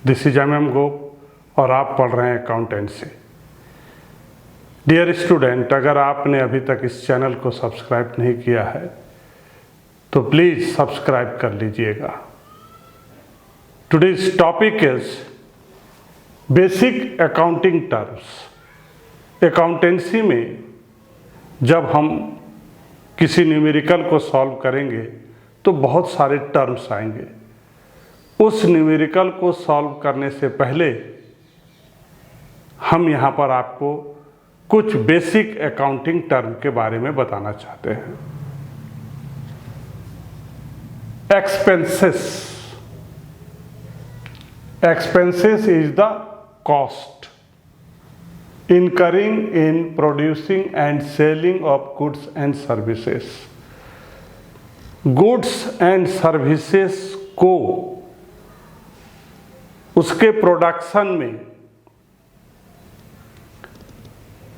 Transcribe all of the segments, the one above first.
This is MM गोप और आप पढ़ रहे हैं अकाउंटेंसी। डियर स्टूडेंट, अगर आपने अभी तक इस चैनल को सब्सक्राइब नहीं किया है तो प्लीज़ सब्सक्राइब कर लीजिएगा। Today's topic is basic accounting terms. Accountancy में जब हम किसी न्यूमेरिकल को सॉल्व करेंगे तो बहुत सारे टर्म्स आएंगे। उस न्यूमेरिकल को सॉल्व करने से पहले हम यहाँ पर आपको कुछ बेसिक अकाउंटिंग टर्म के बारे में बताना चाहते हैं। Expenses. Expenses is the cost incurring in producing and selling of goods and services। Goods and services को उसके प्रोडक्शन में,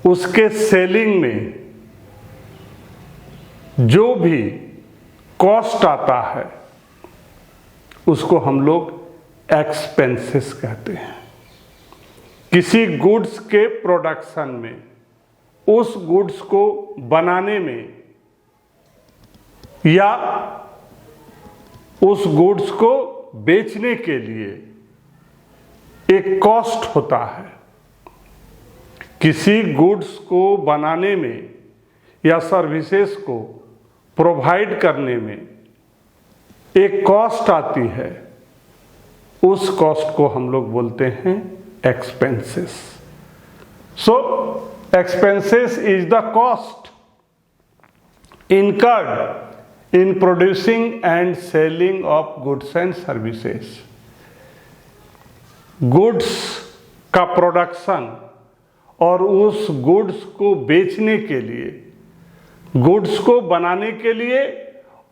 उसके सेलिंग में जो भी कॉस्ट आता है उसको हम लोग एक्सपेंसेस कहते हैं। किसी गुड्स के प्रोडक्शन में, उस गुड्स को बनाने में या उस गुड्स को बेचने के लिए एक कॉस्ट होता है। किसी गुड्स को बनाने में या सर्विसेज को प्रोवाइड करने में एक कॉस्ट आती है, उस कॉस्ट को हम लोग बोलते हैं expenses। So expenses is the cost incurred in producing and selling of goods and services। Goods का प्रोडक्शन और उस गुड्स को बेचने के लिए, गुड्स को बनाने के लिए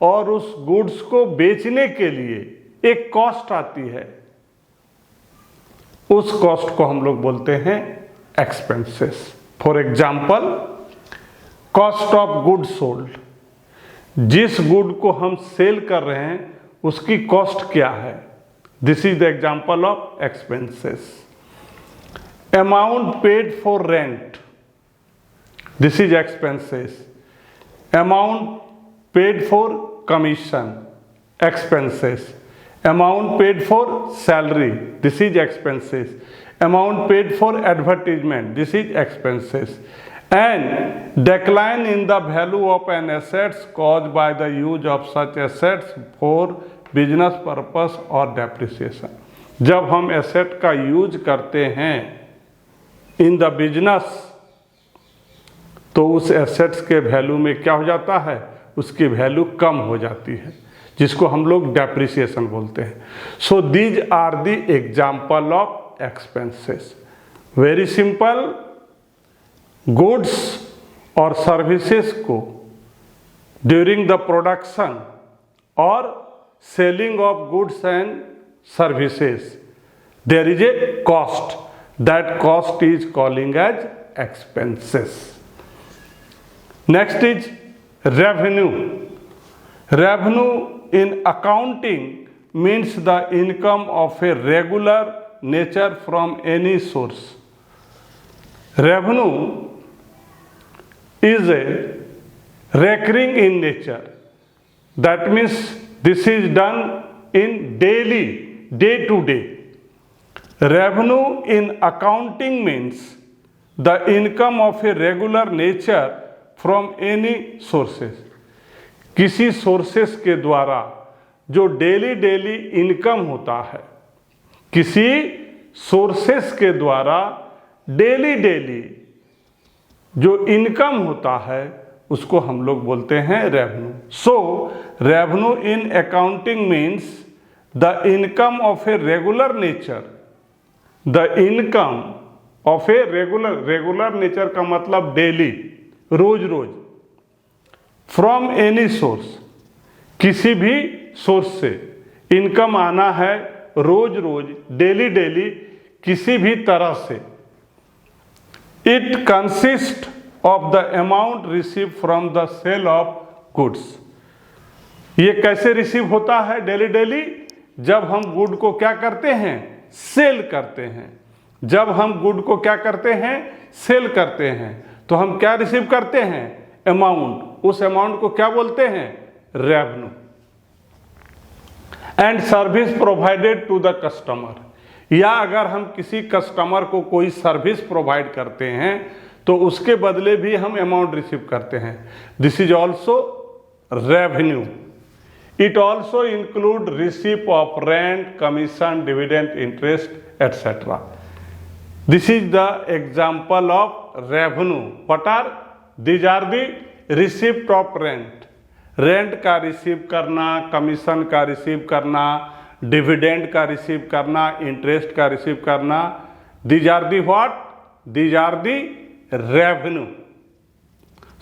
और उस गुड्स को बेचने के लिए एक कॉस्ट आती है, उस कॉस्ट को हम लोग बोलते हैं expenses. For example, cost of good sold. जिस गुड को हम सेल कर रहे हैं उसकी कॉस्ट क्या है, this is the example of expenses. Amount paid for rent, this is expenses. Amount paid for commission, expenses. Amount paid for salary, this is expenses। Amount paid for advertisement, this is expenses। And decline in the value of an assets caused by the use of such assets for business purpose or depreciation। जब हम asset का use करते हैं in the business तो उस assets के value में क्या हो जाता है, उसकी वैल्यू कम हो जाती है, जिसको हम लोग डेप्रिसिएशन बोलते हैं। So these are the example of expenses. Very simple, goods और सर्विसेज को ड्यूरिंग द प्रोडक्शन और selling of goods and services there is a cost, that cost is calling as expenses. Next is revenue. Revenue in accounting means the income of a regular nature from any source। Revenue is a recurring in nature, that means this is done in daily, day to day। Revenue in accounting means the income of a regular nature from any sources। किसी sources के द्वारा जो daily income होता है, किसी sources के द्वारा daily जो इनकम होता है उसको हम लोग बोलते हैं revenue. So revenue in accounting means the income of a regular nature. The income of a regular nature का मतलब डेली, रोज फ्रॉम एनी सोर्स, किसी भी सोर्स से इनकम आना है रोज डेली किसी भी तरह से। It consist of the amount receive from the sale of goods. ये कैसे रिसीव होता है डेली? जब हम गुड को क्या करते हैं, सेल करते हैं। जब हम गुड को क्या करते हैं, सेल करते हैं, तो हम क्या रिसीव करते हैं, अमाउंट। उस अमाउंट को क्या बोलते हैं, revenue. And service provided to the customer, या अगर हम किसी कस्टमर को कोई सर्विस प्रोवाइड करते हैं तो उसके बदले भी हम अमाउंट रिसीव करते हैं। This is also revenue. It also include receipt of rent, commission, dividend, interest etcetera. This is the example of revenue. What are these are the receipt of rent, rent का receive करना, commission का receive करना, dividend का receive करना, interest का receive करना। These are the what, these are the revenue.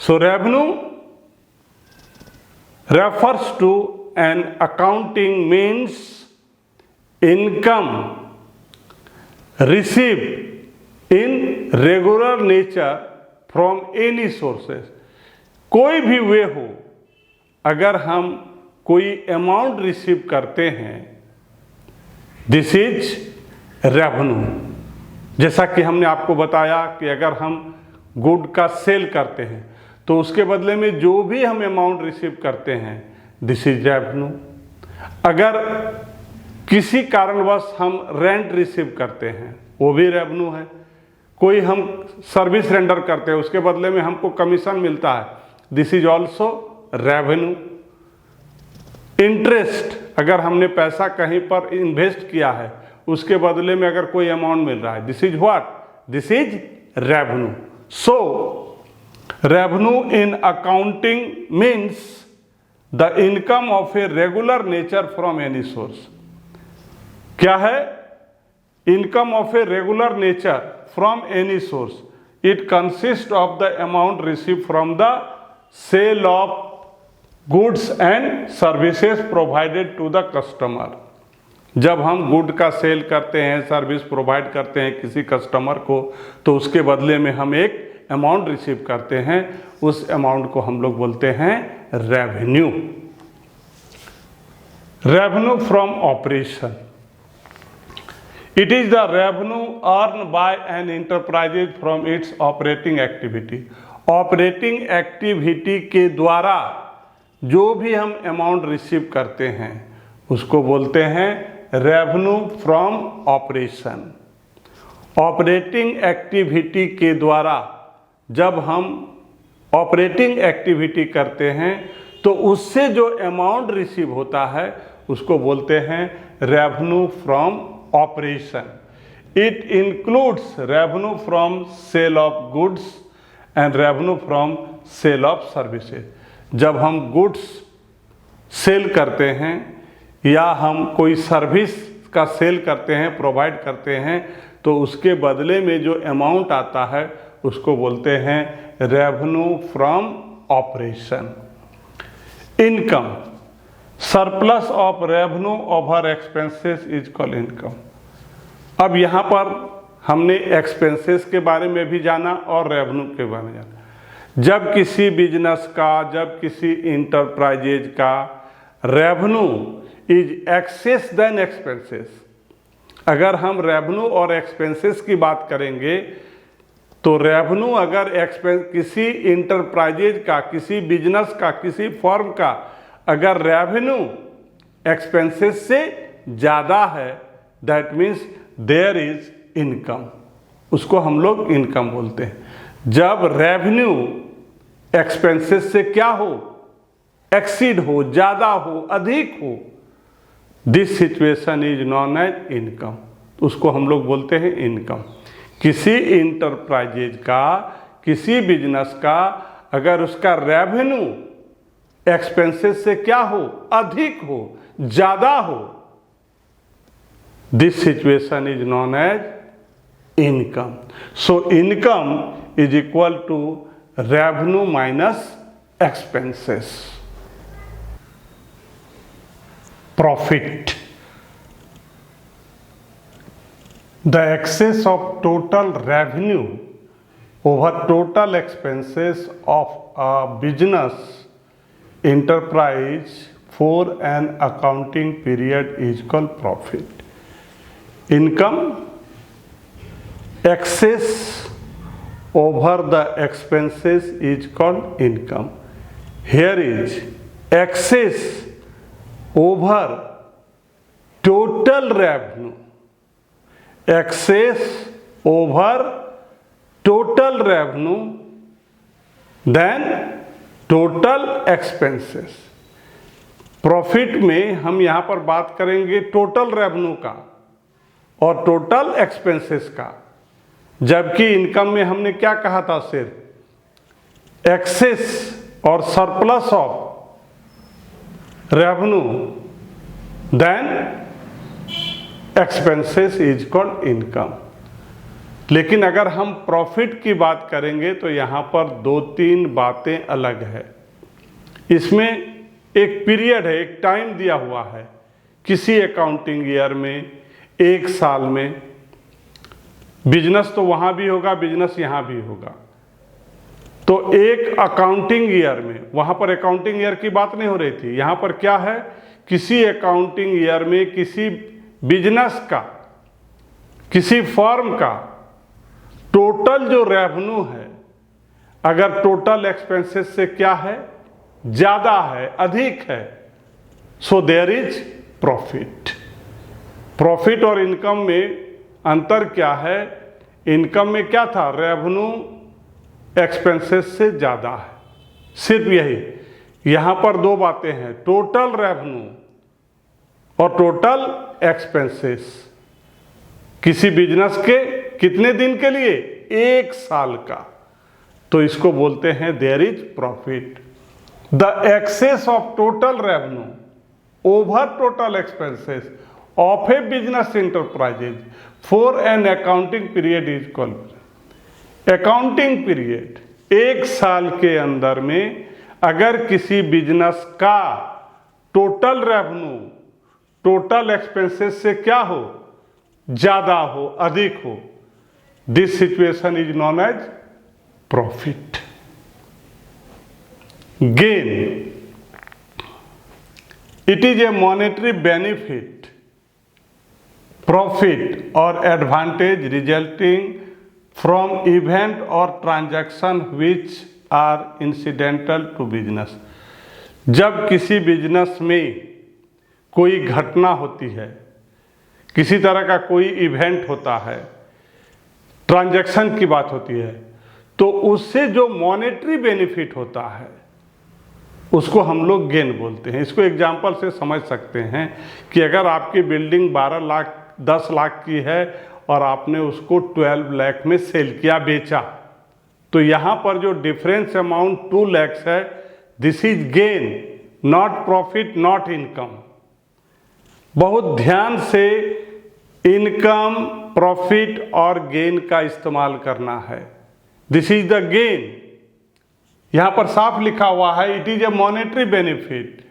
So revenue refers to an accounting means income received in regular nature from any sources। कोई भी वे हो, अगर हम कोई अमाउंट रिसीव करते हैं, दिस इज रेवेन्यू। जैसा कि हमने आपको बताया कि अगर हम गुड का सेल करते हैं तो उसके बदले में जो भी हम अमाउंट रिसीव करते हैं, दिस इज रेवेन्यू। अगर किसी कारणवश हम रेंट रिसीव करते हैं, वो भी रेवेन्यू है। कोई हम सर्विस रेंडर करते हैं, उसके बदले में हमको कमीशन मिलता है, this is also revenue. Interest, अगर हमने पैसा कहीं पर इन्वेस्ट किया है, उसके बदले में अगर कोई अमाउंट मिल रहा है, this is what, this is revenue. So revenue in accounting means the income of a regular nature from any source। क्या है, income of a regular nature from any source। it consists of the amount received from the sale of goods and services provided to the customer। जब हम good का cell करते हैं, service provide करते हैं किसी कस्टमर को, तो उसके बदले में हम एक अमाउंट रिसीव करते हैं। उस अमाउंट को हम लोग बोलते हैं revenue. Revenue from operation, it is the revenue earn by an enterprise from its operating activity. Operating activity के द्वारा जो भी हम अमाउंट रिसीव करते हैं उसको बोलते हैं revenue from operation. Operating activity के द्वारा जब हम ऑपरेटिंग एक्टिविटी करते हैं तो उससे जो अमाउंट रिसीव होता है उसको बोलते हैं revenue from operation. It includes revenue from sale of goods and revenue from sale of services. जब हम गुड्स सेल करते हैं या हम कोई सर्विस का सेल करते हैं, प्रोवाइड करते हैं, तो उसके बदले में जो अमाउंट आता है उसको बोलते हैं revenue from operation. Income, surplus of revenue over expenses is called income. अब यहाँ पर हमने एक्सपेंसेस के बारे में भी जाना और रेवेन्यू के बारे में जाना। जब किसी बिजनेस का, जब किसी इंटरप्राइजेज का revenue is excess than expenses, अगर हम रेवेन्यू और एक्सपेंसेस की बात करेंगे तो रेवेन्यू अगर किसी इंटरप्राइजेज का, किसी बिजनेस का, किसी फर्म का अगर रेवेन्यू एक्सपेंसेस से ज़्यादा है, that means there is income. उसको हम लोग इनकम बोलते हैं। जब रेवेन्यू एक्सपेंसेस से क्या हो, एक्सीड हो, ज़्यादा हो, अधिक हो, this situation is known as income. उसको हम लोग बोलते हैं इनकम। किसी इंटरप्राइजेज का, किसी बिजनेस का अगर उसका रेवेन्यू एक्सपेंसेस से क्या हो, अधिक हो, ज़्यादा हो, this situation is known as income. So income is equal to revenue minus expenses. Profit, the excess of total revenue over total expenses of a business enterprise for an accounting period is called profit। Income excess over the expenses is called income. Here is excess over total revenue, excess over total revenue than total expenses. Profit में हम यहां पर बात करेंगे total revenue का और total expenses का, जबकि इनकम में हमने क्या कहा था, सिर्फ एक्सेस और surplus of revenue than expenses is called income. लेकिन अगर हम प्रॉफिट की बात करेंगे तो यहाँ पर 2-3 बातें अलग है। इसमें एक पीरियड है, एक टाइम दिया हुआ है, किसी अकाउंटिंग ईयर में, 1 साल में। बिजनेस तो वहाँ भी होगा, बिजनेस यहाँ भी होगा। तो एक अकाउंटिंग ईयर में, वहाँ पर अकाउंटिंग ईयर की बात नहीं हो रही थी, यहाँ पर क्या है, किसी अकाउंटिंग ईयर में किसी बिजनेस का, किसी फर्म का टोटल जो रेवेन्यू है, अगर टोटल एक्सपेंसेस से क्या है, ज़्यादा है, अधिक है, so there is profit. Profit और इनकम में अंतर क्या है, इनकम में क्या था, रेवेन्यू एक्सपेंसेस से ज़्यादा है, सिर्फ यही। यहाँ पर 2 बातें हैं, टोटल रेवेन्यू और टोटल एक्सपेंसेस। किसी बिजनेस के कितने दिन के लिए, 1 साल का, तो इसको बोलते हैं there is profit. The excess of total revenue over total expenses of a business enterprises for an accounting period is called. Accounting period 1 साल के अंदर में अगर किसी बिजनेस का टोटल रेवेन्यू टोटल एक्सपेंसेस से क्या हो, ज़्यादा हो, अधिक हो, this situation is known as profit. Gain, it is a monetary benefit, profit और एडवांटेज रिजल्टिंग फ्रॉम इवेंट और transaction which are incidental to business. जब किसी बिजनेस में कोई घटना होती है, किसी तरह का कोई इवेंट होता है, ट्रांजैक्शन की बात होती है, तो उससे जो मॉनेटरी बेनिफिट होता है उसको हम लोग गेन बोलते हैं। इसको एग्जांपल से समझ सकते हैं कि अगर आपकी बिल्डिंग 12 लाख 10 लाख की है और आपने उसको 12 लाख में सेल किया, बेचा, तो यहाँ पर जो डिफरेंस अमाउंट 2 लाख है, this is gain, not profit, not income. बहुत ध्यान से इनकम, प्रॉफिट और गेन का इस्तेमाल करना है। दिस इज द गेन, यहां पर साफ लिखा हुआ है, it is a monetary benefit,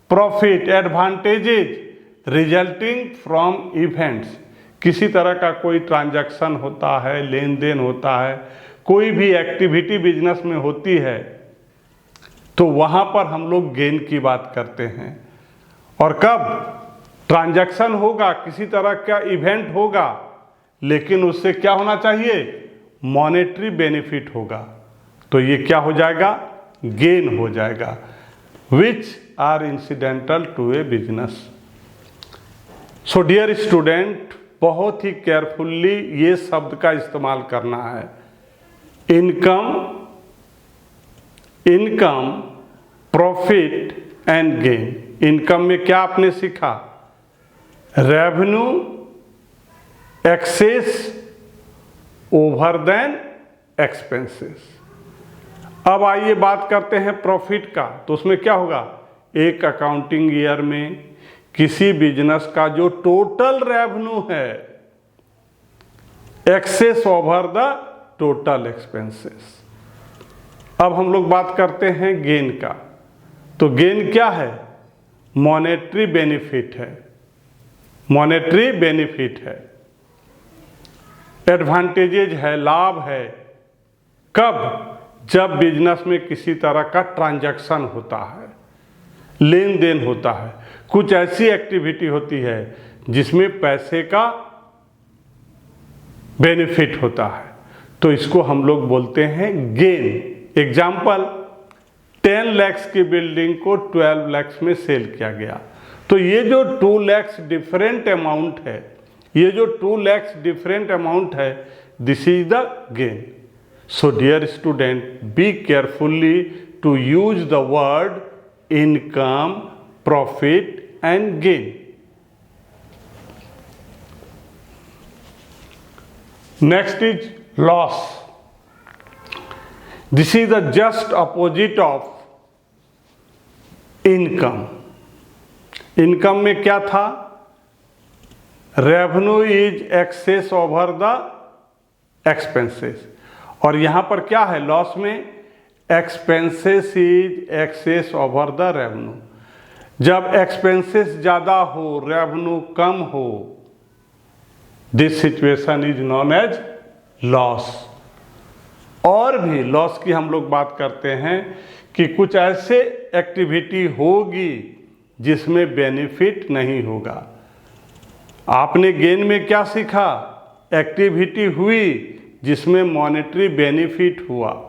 profit, advantages resulting from events. किसी तरह का कोई ट्रांजैक्शन होता है, लेन देन होता है, कोई भी एक्टिविटी बिजनेस में होती है, तो वहां पर हम लोग गेन की बात करते हैं। और कब ट्रांजैक्शन होगा, किसी तरह का इवेंट होगा, लेकिन उससे क्या होना चाहिए, मॉनेटरी बेनिफिट होगा, तो ये क्या हो जाएगा, गेन हो जाएगा, which are incidental to a business. So dear student, बहुत ही केयरफुल्ली ये शब्द का इस्तेमाल करना है। Income, income, profit and gain. Income में क्या आपने सीखा, revenue excess over than expenses. अब आइए बात करते हैं प्रॉफिट का, तो उसमें क्या होगा, एक अकाउंटिंग ईयर में किसी बिजनेस का जो टोटल रेवेन्यू है excess over the total expenses. अब हम लोग बात करते हैं गेन का, तो गेन क्या है, मॉनेटरी बेनिफिट है, मॉनेटरी बेनिफिट है, एडवांटेजेज है, लाभ है। कब, जब बिजनेस में किसी तरह का ट्रांजैक्शन होता है, लेन देन होता है, कुछ ऐसी एक्टिविटी होती है जिसमें पैसे का बेनिफिट होता है, तो इसको हम लोग बोलते हैं गेन। एग्जाम्पल, 10 लाख की बिल्डिंग को 12 लाख में सेल किया गया, तो ये जो 2 लाख डिफरेंट अमाउंट है, ये जो 2 लाख डिफरेंट अमाउंट है, this is the gain. So dear student, be carefully to use the word income, profit and gain. Next is loss. This is the just opposite of income. Income में क्या था? Revenue is excess over the expenses, और यहां पर क्या है loss में? Expenses is excess over the revenue. जब एक्सपेंसेस ज़्यादा हो, रेवेन्यू कम हो, this situation is known as loss. और भी लॉस की हम लोग बात करते हैं कि कुछ ऐसे एक्टिविटी होगी जिसमें बेनिफिट नहीं होगा। आपने गेन में क्या सीखा? एक्टिविटी हुई जिसमें मॉनेटरी बेनिफिट हुआ।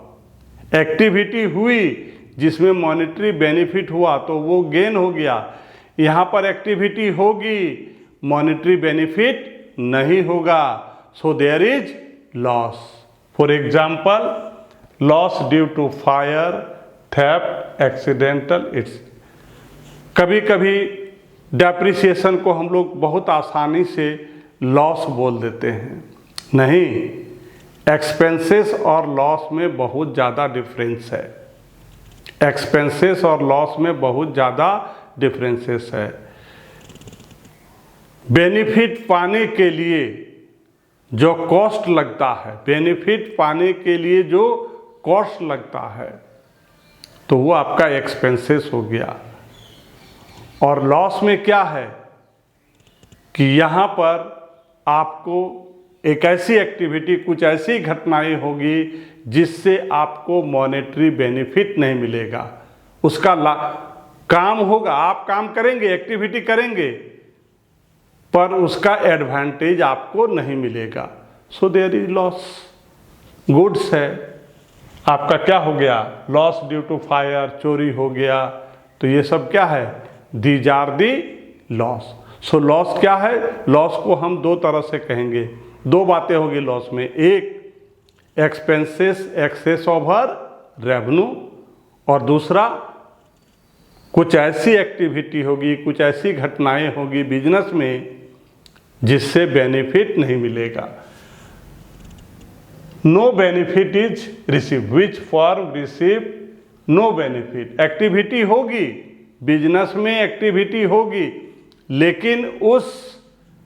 एक्टिविटी हुई जिसमें मॉनेटरी बेनिफिट हुआ तो वो गेन हो गया। यहाँ पर एक्टिविटी होगी, मॉनेटरी बेनिफिट नहीं होगा, so there is loss. For example, loss due to fire, theft, accidental. It's कभी कभी डेप्रिसिएशन को हम लोग बहुत आसानी से लॉस बोल देते हैं। नहीं, एक्सपेंसेस और लॉस में बहुत ज़्यादा डिफरेंस है। एक्सपेंसेस और लॉस में बहुत ज़्यादा डिफरेंसेस है। बेनिफिट पाने के लिए जो कॉस्ट लगता है, बेनिफिट पाने के लिए जो कॉस्ट लगता है, तो वो आपका एक्सपेंसेस हो गया। और लॉस में क्या है कि यहाँ पर आपको एक ऐसी एक्टिविटी, कुछ ऐसी घटनाएं होगी जिससे आपको मॉनेटरी बेनिफिट नहीं मिलेगा। उसका काम होगा, आप काम करेंगे, एक्टिविटी करेंगे, पर उसका एडवांटेज आपको नहीं मिलेगा, so there is loss. Goods है, आपका क्या हो गया? लॉस ड्यू टू फायर, चोरी हो गया, तो ये सब क्या है? These are the loss. So loss क्या है? लॉस को हम दो तरह से कहेंगे, दो बातें होगी लॉस में। एक, एक्सपेंसेस एक्सेस ओवर रेवेन्यू, और दूसरा, कुछ ऐसी एक्टिविटी होगी, कुछ ऐसी घटनाएं होगी बिजनेस में जिससे बेनिफिट नहीं मिलेगा। No benefit is receive. Which form receive no benefit. Activity होगी बिजनेस में, एक्टिविटी होगी, लेकिन उस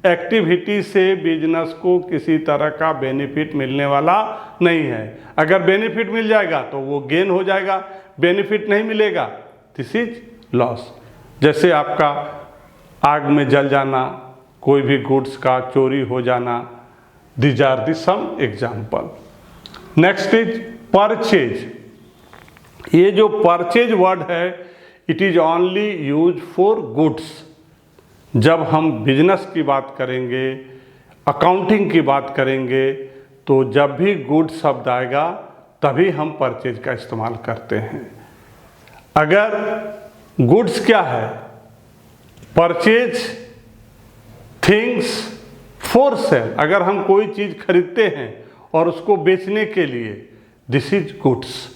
एक्टिविटी से बिजनेस को किसी तरह का बेनिफिट मिलने वाला नहीं है। अगर बेनिफिट मिल जाएगा तो वो गेन हो जाएगा, बेनिफिट नहीं मिलेगा, दिस इज लॉस। जैसे आपका आग में जल जाना, कोई भी गुड्स का चोरी हो जाना, these are the some example. Next is purchase. ये जो परचेज वर्ड है, it is only use for goods. जब हम बिजनेस की बात करेंगे, अकाउंटिंग की बात करेंगे, तो जब भी गुड्स शब्द आएगा तभी हम परचेज का इस्तेमाल करते हैं। अगर गुड्स क्या है? Purchase things for sale. अगर हम कोई चीज़ खरीदते हैं और उसको बेचने के लिए, दिस इज गुड्स।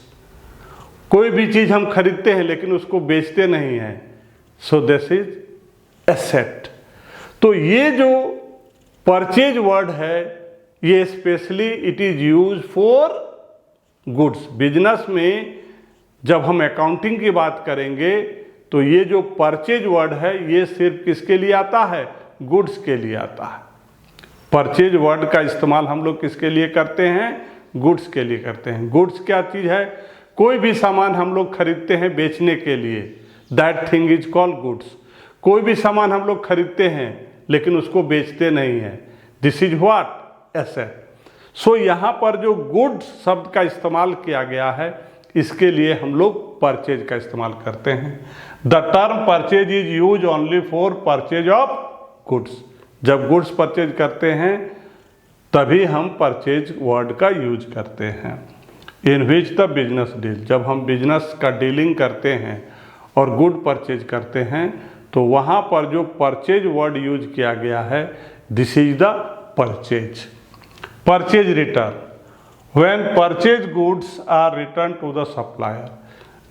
कोई भी चीज़ हम खरीदते हैं लेकिन उसको बेचते नहीं हैं, सो दिस इज एसेट। तो ये जो परचेज वर्ड है, ये specially it is use for goods. Business में जब हम अकाउंटिंग की बात करेंगे तो ये जो परचेज वर्ड है, ये सिर्फ किसके लिए आता है? गुड्स के लिए आता है। परचेज वर्ड का इस्तेमाल हम लोग किसके लिए करते हैं? गुड्स के लिए करते हैं। गुड्स क्या चीज़ है? कोई भी सामान हम लोग खरीदते हैं बेचने के लिए, that thing is called goods. कोई भी सामान हम लोग खरीदते हैं लेकिन उसको बेचते नहीं हैं, दिस इज व्हाट? एसेट। सो यहाँ पर जो गुड्स शब्द का इस्तेमाल किया गया है, इसके लिए हम लोग परचेज का इस्तेमाल करते हैं। The term purchase is use only for purchase of goods. जब गुड्स परचेज करते हैं तभी हम परचेज वर्ड का यूज करते हैं। इन विच द बिजनेस डील, जब हम बिजनेस का डीलिंग करते हैं और गुड परचेज करते हैं तो वहाँ पर जो परचेज वर्ड यूज किया गया है, this is the purchase. Purchase return, when purchase goods are return to the supplier,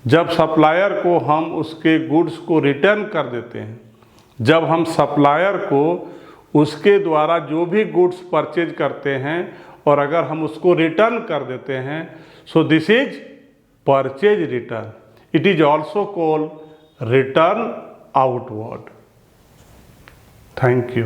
जब सप्लायर को हम उसके गुड्स को रिटर्न कर देते हैं, जब हम सप्लायर को उसके द्वारा जो भी गुड्स परचेज करते हैं और अगर हम उसको रिटर्न कर देते हैं, so this is purchase return. It is also called return outward. Thank you.